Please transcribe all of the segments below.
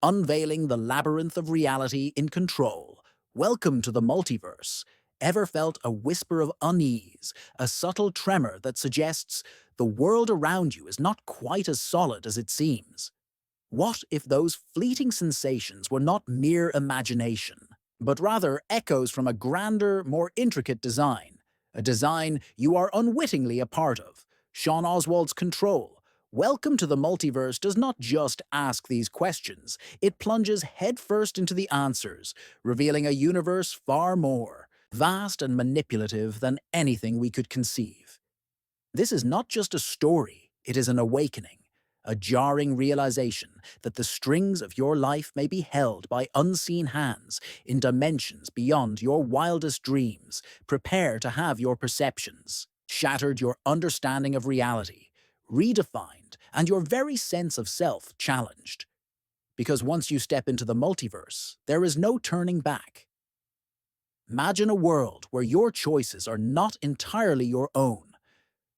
unveiling the labyrinth of reality in control. Welcome to the multiverse. Ever felt a whisper of unease, a subtle tremor that suggests the world around you is not quite as solid as it seems? What if those fleeting sensations were not mere imagination, but rather echoes from a grander, more intricate design? A design you are unwittingly a part of. Sean Oswald's Control. Welcome to the Multiverse does not just ask these questions, it plunges headfirst into the answers, revealing a universe far more vast and manipulative than anything we could conceive. This is not just a story, it is an awakening, a jarring realization that the strings of your life may be held by unseen hands in dimensions beyond your wildest dreams. Prepare to have your perceptions shattered, your understanding of reality redefined, and your very sense of self challenged. Because once you step into the multiverse, there is no turning back. Imagine a world where your choices are not entirely your own,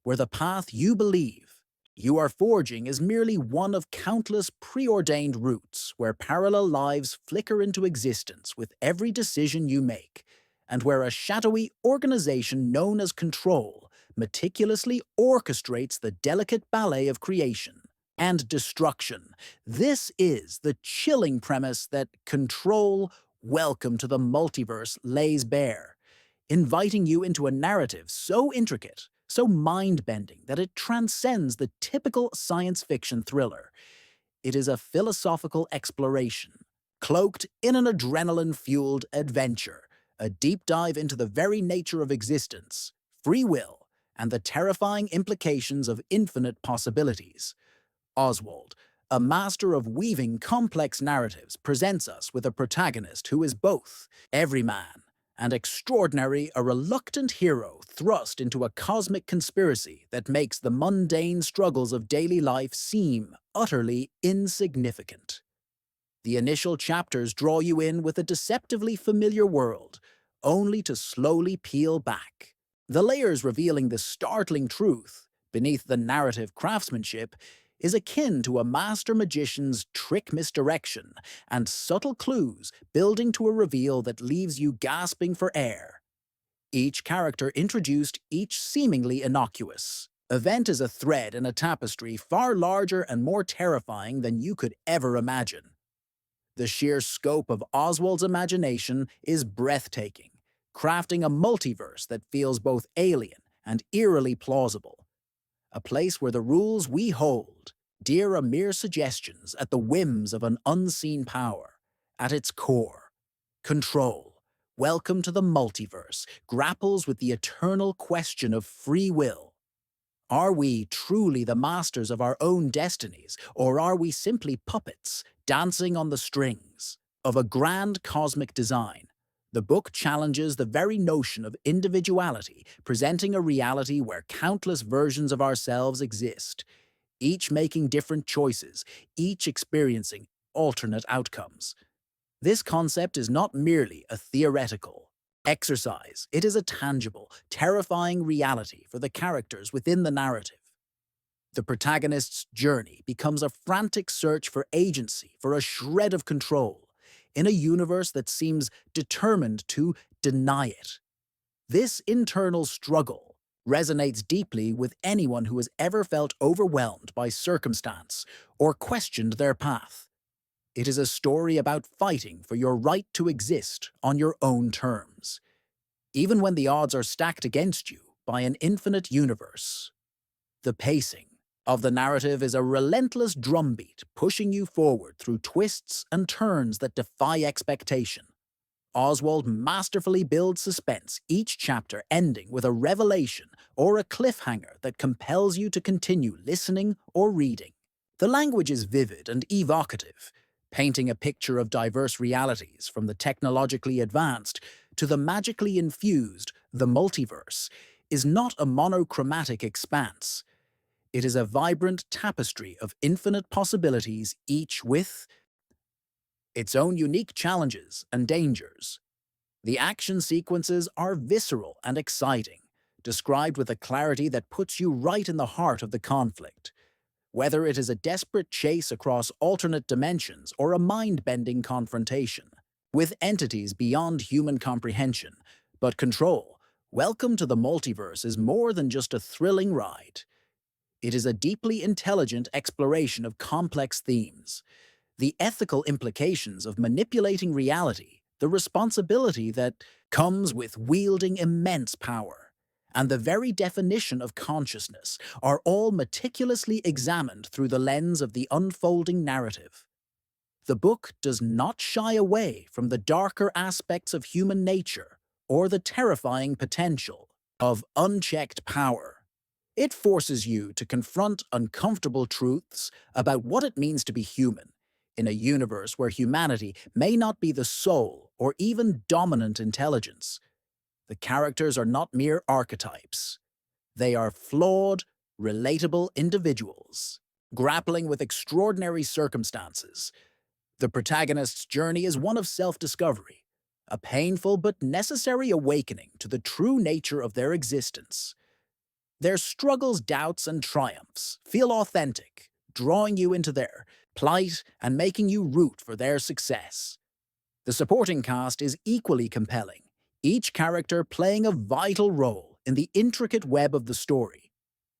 where the path you believe you are forging is merely one of countless preordained routes, where parallel lives flicker into existence with every decision you make, and where a shadowy organization known as Control meticulously orchestrates the delicate ballet of creation and destruction. This is the chilling premise that Control, Welcome to the Multiverse lays bare, inviting you into a narrative so intricate, so mind-bending that it transcends the typical science fiction thriller. It is a philosophical exploration, cloaked in an adrenaline-fueled adventure, a deep dive into the very nature of existence, free will, and the terrifying implications of infinite possibilities. Oswald, a master of weaving complex narratives, presents us with a protagonist who is both everyman and extraordinary, a reluctant hero thrust into a cosmic conspiracy that makes the mundane struggles of daily life seem utterly insignificant. The initial chapters draw you in with a deceptively familiar world, only to slowly peel back. The layers revealing the startling truth beneath the narrative craftsmanship is akin to a master magician's trick misdirection and subtle clues building to a reveal that leaves you gasping for air. Each character introduced, each seemingly innocuous. Event is a thread in a tapestry far larger and more terrifying than you could ever imagine. The sheer scope of Oswald's imagination is breathtaking, crafting a multiverse that feels both alien and eerily plausible. A place where the rules we hold dear are mere suggestions at the whims of an unseen power. At its core, Control, Welcome to the Multiverse, grapples with the eternal question of free will. Are we truly the masters of our own destinies, or are we simply puppets dancing on the strings of a grand cosmic design? The book challenges the very notion of individuality, presenting a reality where countless versions of ourselves exist, each making different choices, each experiencing alternate outcomes. This concept is not merely a theoretical exercise, it is a tangible, terrifying reality for the characters within the narrative. The protagonist's journey becomes a frantic search for agency, for a shred of control, in a universe that seems determined to deny it. This internal struggle resonates deeply with anyone who has ever felt overwhelmed by circumstance or questioned their path. It is a story about fighting for your right to exist on your own terms, even when the odds are stacked against you by an infinite universe. The pacing of the narrative is a relentless drumbeat, pushing you forward through twists and turns that defy expectation. Oswald masterfully builds suspense, each chapter ending with a revelation or a cliffhanger that compels you to continue listening or reading. The language is vivid and evocative, painting a picture of diverse realities from the technologically advanced to the magically infused. The multiverse is not a monochromatic expanse. It is a vibrant tapestry of infinite possibilities, each with its own unique challenges and dangers. The action sequences are visceral and exciting, described with a clarity that puts you right in the heart of the conflict. whether it is a desperate chase across alternate dimensions or a mind-bending confrontation with entities beyond human comprehension. But Control, Welcome to the Multiverse is more than just a thrilling ride. It is a deeply intelligent exploration of complex themes, the ethical implications of manipulating reality, the responsibility that comes with wielding immense power, and the very definition of consciousness are all meticulously examined through the lens of the unfolding narrative. The book does not shy away from the darker aspects of human nature or the terrifying potential of unchecked power. It forces you to confront uncomfortable truths about what it means to be human in a universe where humanity may not be the sole or even dominant intelligence. The characters are not mere archetypes. They are flawed, relatable individuals, grappling with extraordinary circumstances. The protagonist's journey is one of self-discovery, a painful but necessary awakening to the true nature of their existence. Their struggles, doubts, and triumphs feel authentic, drawing you into their plight and making you root for their success. The supporting cast is equally compelling, each character playing a vital role in the intricate web of the story.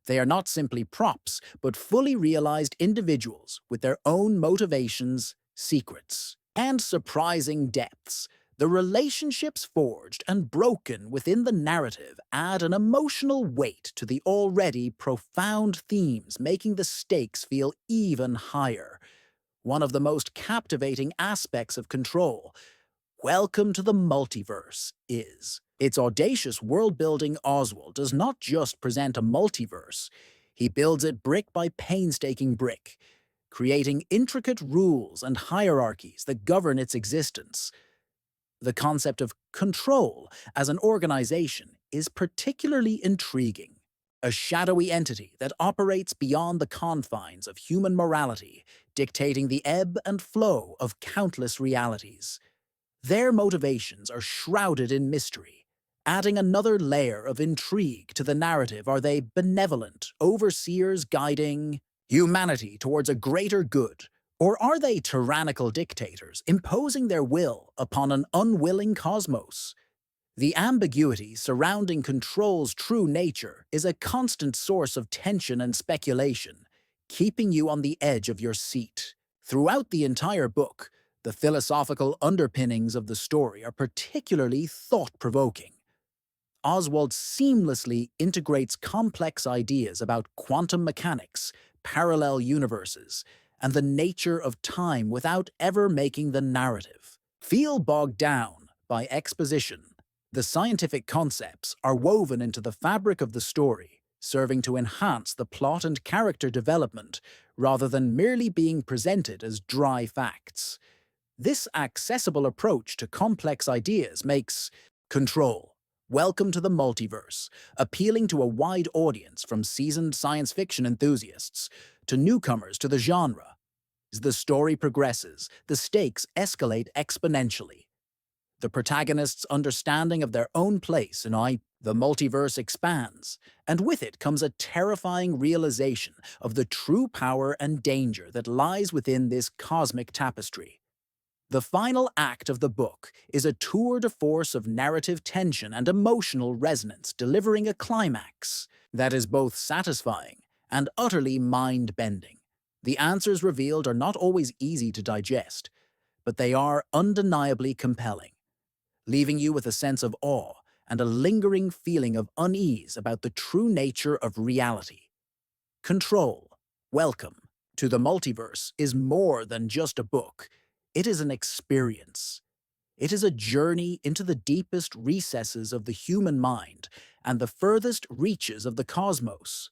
They are not simply props, but fully realized individuals with their own motivations, secrets, and surprising depths. The relationships forged and broken within the narrative add an emotional weight to the already profound themes, making the stakes feel even higher. One of the most captivating aspects of Control, Welcome to the Multiverse, is its audacious world-building. Oswald does not just present a multiverse, he builds it brick by painstaking brick, creating intricate rules and hierarchies that govern its existence. The concept of control as an organization is particularly intriguing. A shadowy entity that operates beyond the confines of human morality, dictating the ebb and flow of countless realities. Their motivations are shrouded in mystery. Adding another layer of intrigue to the narrative, are they benevolent overseers guiding humanity towards a greater good? Or are they tyrannical dictators imposing their will upon an unwilling cosmos? The ambiguity surrounding Control's true nature is a constant source of tension and speculation, keeping you on the edge of your seat. Throughout the entire book, the philosophical underpinnings of the story are particularly thought-provoking. Oswald seamlessly integrates complex ideas about quantum mechanics, parallel universes, and the nature of time without ever making the narrative feel bogged down by exposition. The scientific concepts are woven into the fabric of the story, serving to enhance the plot and character development rather than merely being presented as dry facts. This accessible approach to complex ideas makes Control, Welcome to the Multiverse, appealing to a wide audience from seasoned science fiction enthusiasts to newcomers to the genre. As the story progresses, the stakes escalate exponentially. The protagonist's understanding of their own place in the multiverse expands, and with it comes a terrifying realization of the true power and danger that lies within this cosmic tapestry. The final act of the book is a tour de force of narrative tension and emotional resonance, delivering a climax that is both satisfying and utterly mind-bending. The answers revealed are not always easy to digest, but they are undeniably compelling, leaving you with a sense of awe and a lingering feeling of unease about the true nature of reality. Control, Welcome to the Multiverse is more than just a book. It is an experience. It is a journey into the deepest recesses of the human mind and the furthest reaches of the cosmos.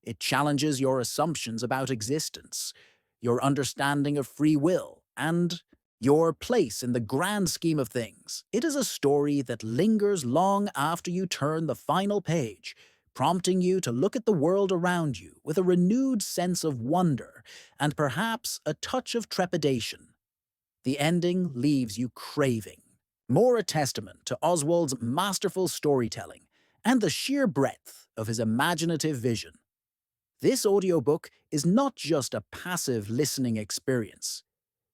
It challenges your assumptions about existence, your understanding of free will, and your place in the grand scheme of things. It is a story that lingers long after you turn the final page, prompting you to look at the world around you with a renewed sense of wonder and perhaps a touch of trepidation. The ending leaves you craving. More a testament to Oswald's masterful storytelling and the sheer breadth of his imaginative vision. This audiobook is not just a passive listening experience.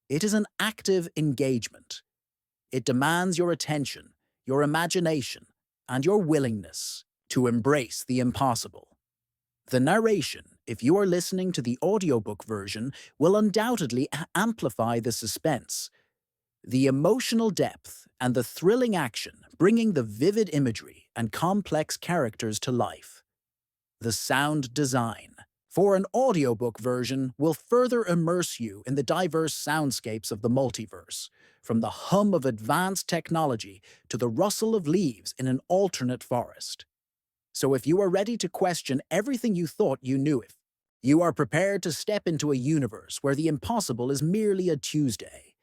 It is an active engagement. It demands your attention, your imagination, and your willingness to embrace the impossible. The narration, if you are listening to the audiobook version, will undoubtedly amplify the suspense, the emotional depth, and the thrilling action, bringing the vivid imagery and complex characters to life. The sound design for an audiobook version will further immerse you in the diverse soundscapes of the multiverse, from the hum of advanced technology to the rustle of leaves in an alternate forest. So if you are ready to question everything you thought you knew, if you are prepared to step into a universe where the impossible is merely a Tuesday,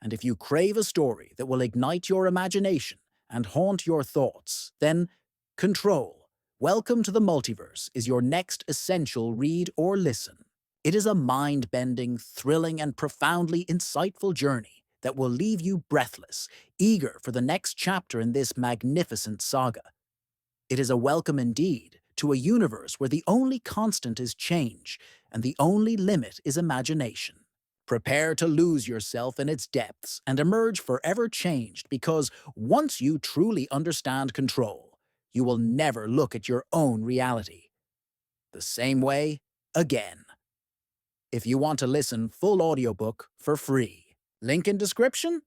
and if you crave a story that will ignite your imagination and haunt your thoughts, then Control, Welcome to the Multiverse is your next essential read or listen. It is a mind-bending, thrilling, and profoundly insightful journey that will leave you breathless, eager for the next chapter in this magnificent saga. It is a welcome indeed to a universe where the only constant is change and the only limit is imagination. Prepare to lose yourself in its depths and emerge forever changed because once you truly understand control, you will never look at your own reality the same way again. If you want to listen full audiobook for free, link in description